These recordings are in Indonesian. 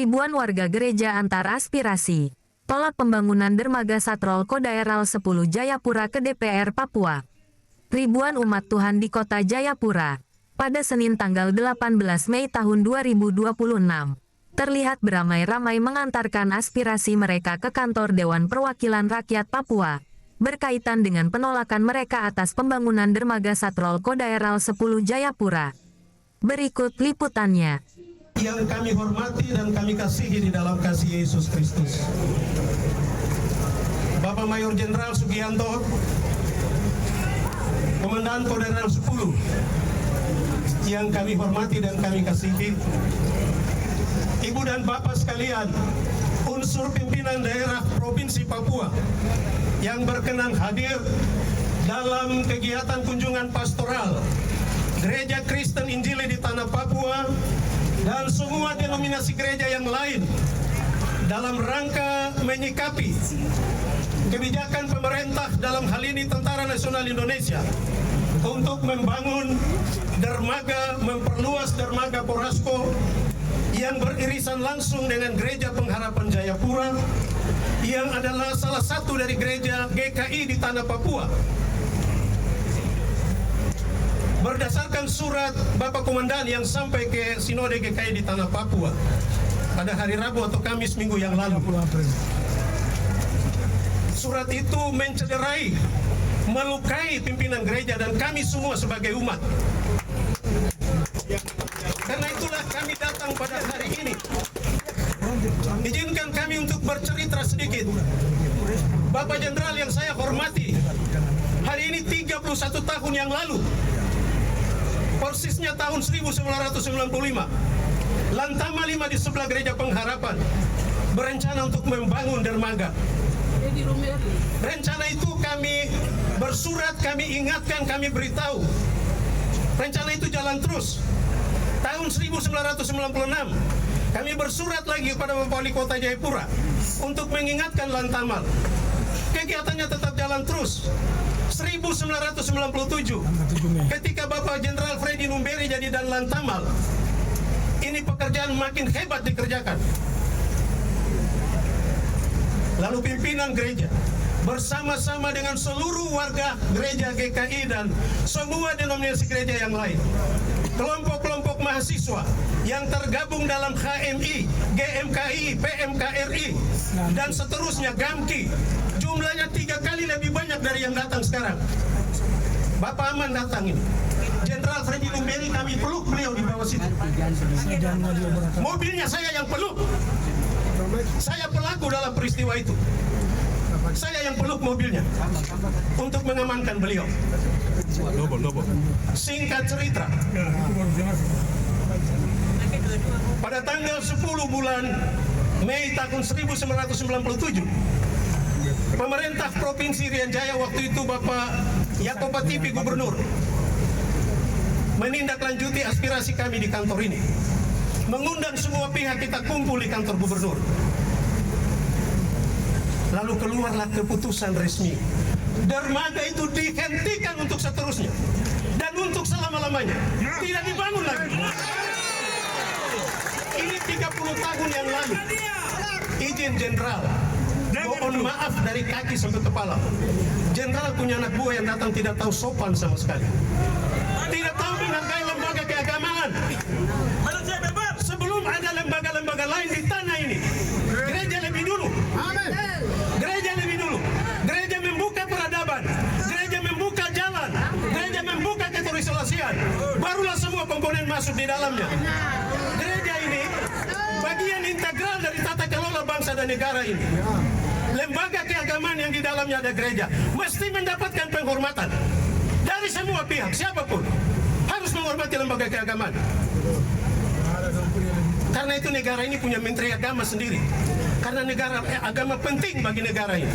Ribuan warga gereja antar aspirasi tolak pembangunan dermaga Satrol Kodaeral 10 Jayapura ke DPR Papua. Ribuan umat Tuhan di kota Jayapura pada Senin tanggal 18 Mei tahun 2026 terlihat beramai-ramai mengantarkan aspirasi mereka ke kantor Dewan Perwakilan Rakyat Papua berkaitan dengan penolakan mereka atas pembangunan dermaga Satrol Kodaeral 10 Jayapura. Berikut liputannya. Yang kami hormati dan kami kasihi di dalam kasih Yesus Kristus, Bapak Mayor Jenderal Sugianto, Komandan Kodaeral 10, yang kami hormati dan kami kasihi, Ibu dan Bapak sekalian, unsur pimpinan daerah Provinsi Papua yang berkenan hadir dalam kegiatan kunjungan pastoral Gereja Kristen Injili di Tanah Papua dan semua denominasi gereja yang lain dalam rangka menyikapi kebijakan pemerintah dalam hal ini Tentara Nasional Indonesia untuk membangun dermaga, memperluas dermaga Porasko yang beririsan langsung dengan Gereja Pengharapan Jayapura yang adalah salah satu dari gereja GKI di Tanah Papua. Berdasarkan surat Bapak Komandan yang sampai ke Sinode GKI di Tanah Papua pada hari Rabu atau Kamis minggu yang lalu, surat itu mencederai, melukai pimpinan gereja dan kami semua sebagai umat. Karena itulah kami datang pada hari ini. Izinkan kami untuk bercerita sedikit. Bapak Jenderal yang saya hormati, hari ini 31 tahun yang lalu, persisnya tahun 1995, Lantama 5 di sebelah Gereja Pengharapan berencana untuk membangun dermaga. Rencana itu kami bersurat, kami ingatkan, kami beritahu. Rencana itu jalan terus. Tahun 1996, kami bersurat lagi kepada Bapak Wali Kota Jayapura untuk mengingatkan Lantamal. Kegiatannya tetap jalan terus. 1997, ketika Bapak Jenderal Freddy Numberi jadi dan Lantamal, ini pekerjaan makin hebat dikerjakan. Lalu pimpinan gereja bersama-sama dengan seluruh warga gereja GKI dan semua denominasi gereja yang lain, kelompok-kelompok mahasiswa yang tergabung dalam HMI, GMKI, PMKRI, dan seterusnya, GAMKI, jumlahnya 3 kali lebih banyak dari yang datang sekarang. Bapak Aman datang ini, Jenderal Freddy Numberi, kami peluk beliau di bawah situ. Mobilnya saya yang peluk. Saya pelaku dalam peristiwa itu. Saya yang peluk mobilnya untuk mengamankan beliau. Singkat cerita, pada tanggal 10 bulan Mei tahun 1997, pemerintah Provinsi Irian Jaya waktu itu Bapak Yaakob Tipi Gubernur menindaklanjuti aspirasi kami di kantor ini, mengundang semua pihak kita kumpul di kantor gubernur. Lalu keluarlah keputusan resmi, dermaga itu dihentikan untuk seterusnya dan untuk selama-lamanya, tidak dibangun lagi. Ini 30 tahun yang lalu. Izin Jenderal, mohon maaf dari kaki sampai kepala. Jenderal punya anak buah yang datang tidak tahu sopan sama sekali, tidak tahu menghargai lembaga keagamaan. Sebelum ada lembaga-lembaga lain di tanah ini, gereja lebih dulu. Gereja lebih dulu. Gereja membuka peradaban, gereja membuka jalan, gereja membuka keterselesaian. Barulah semua komponen masuk di dalamnya. Gereja ini bagian integral dari tata kelola bangsa dan negara ini. Lembaga keagamaan yang di dalamnya ada gereja mesti mendapatkan penghormatan dari semua pihak. Siapapun harus menghormati lembaga keagamaan. Karena itu negara ini punya menteri agama sendiri. Karena agama penting bagi negara ini.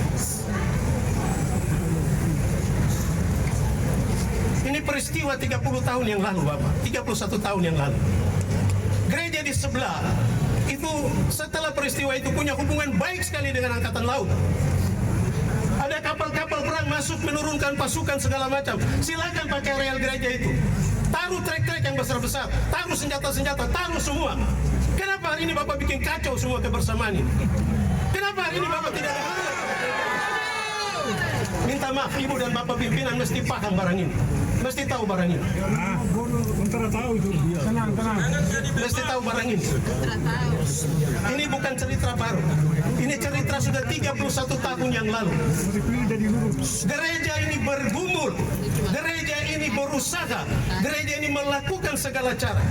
Ini peristiwa 30 tahun yang lalu, Bapak. 31 tahun yang lalu. Gereja di sebelah itu setelah peristiwa itu punya hubungan baik sekali dengan Angkatan Laut. Ada kapal-kapal perang masuk menurunkan pasukan segala macam. Silakan pakai areal gereja itu. Taruh trek-trek yang besar-besar, taruh senjata-senjata, taruh semua. Kenapa hari ini Bapak bikin kacau semua kebersamaan ini? Kenapa hari ini Bapak tidak ada? Minta maaf, Ibu dan Bapak pimpinan mesti paham barang ini. Mesti tahu barang ini. Tahu itu. Tenang. Mesti tahu barang ini. Ini bukan cerita baru. Ini cerita sudah 31 tahun yang lalu. Gereja ini bergumul. Gereja ini berusaha. Gereja ini melakukan segala cara.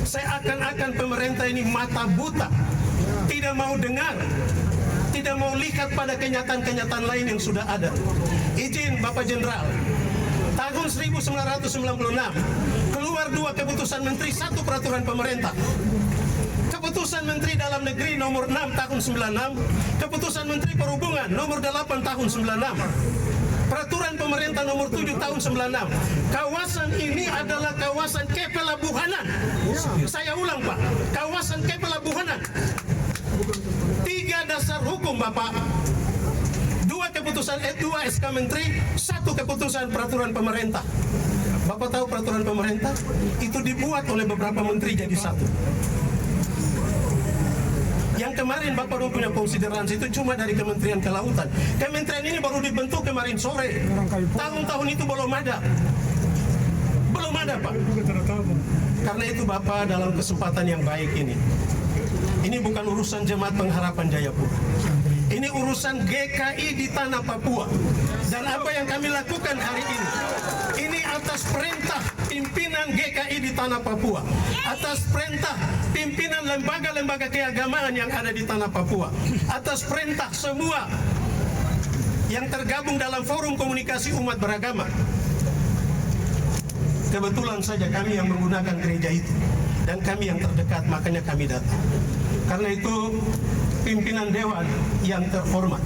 Seakan-akan pemerintah ini mata buta. Tidak mau dengar. Tidak mau lihat pada kenyataan-kenyataan lain yang sudah ada. Izin Bapak Jenderal, tahun 1996 keluar 2 keputusan menteri, 1 peraturan pemerintah. Keputusan Menteri Dalam Negeri nomor 6 tahun 96, Keputusan Menteri Perhubungan nomor 8 tahun 96, Peraturan Pemerintah nomor 7 tahun 96. Kawasan ini adalah kawasan kepelabuhanan. Saya ulang Pak, kawasan kepelabuhanan. 3 dasar hukum Bapak, 2 keputusan 2 SK Menteri, 1 keputusan peraturan pemerintah. Bapak tahu peraturan pemerintah itu dibuat oleh beberapa menteri jadi 1. Yang kemarin Bapak belum punya konsideransi itu cuma dari Kementerian Kelautan. Kementerian ini baru dibentuk kemarin sore. Tahun-tahun itu belum ada. Belum ada Pak. Karena itu Bapak dalam kesempatan yang baik ini bukan urusan Jemaat Pengharapan Jayapura. Ini urusan GKI di tanah Papua. Dan apa yang kami lakukan hari ini atas perintah pimpinan GKI di tanah Papua, atas perintah pimpinan lembaga-lembaga keagamaan yang ada di tanah Papua, atas perintah semua yang tergabung dalam forum komunikasi umat beragama. Kebetulan saja kami yang menggunakan gereja itu dan kami yang terdekat, makanya kami datang. Karena itu pimpinan dewan yang terhormat,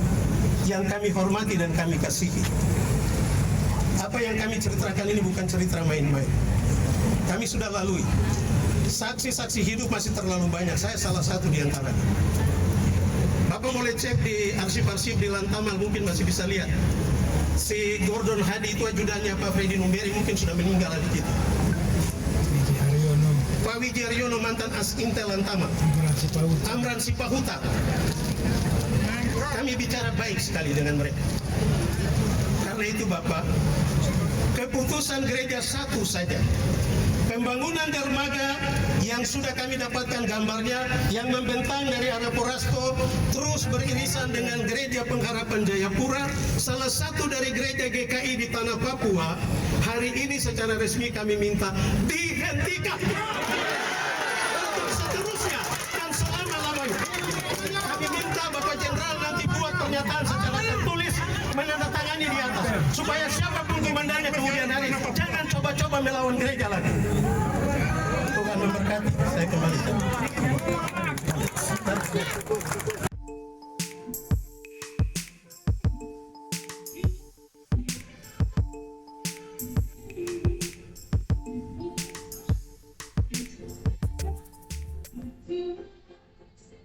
yang kami hormati dan kami kasihi. Apa yang kami ceritakan ini bukan cerita main-main. Kami sudah lalui. Saksi-saksi hidup masih terlalu banyak. Saya salah satu di antara. Bapak boleh cek di arsip-arsip di Lantamal, mungkin masih bisa lihat. Si Gordon Hadi itu ajudannya Pak Freddy Numberi, mungkin sudah meninggal di kita. Pak Wiji Aryono mantan As-Intel Lantamal. Amran Sipahuta. Kami bicara baik sekali dengan mereka. Karena itu Bapak, keputusan gereja 1 saja, pembangunan dermaga yang sudah kami dapatkan gambarnya, yang membentang dari arah Porasto terus beririsan dengan gereja Pengharapan Jayapura, salah satu dari gereja GKI di tanah Papua. Hari ini secara resmi kami minta dihentikan untuk seterusnya dan selama-lamanya. Kami minta Bapak Jenderal nanti buat pernyataan secara tertulis, menandatangani di atas, supaya siapapun komandannya kemudian hari jangan coba-coba melawan gereja lagi. Tuhan memberkati. Saya kembalikan.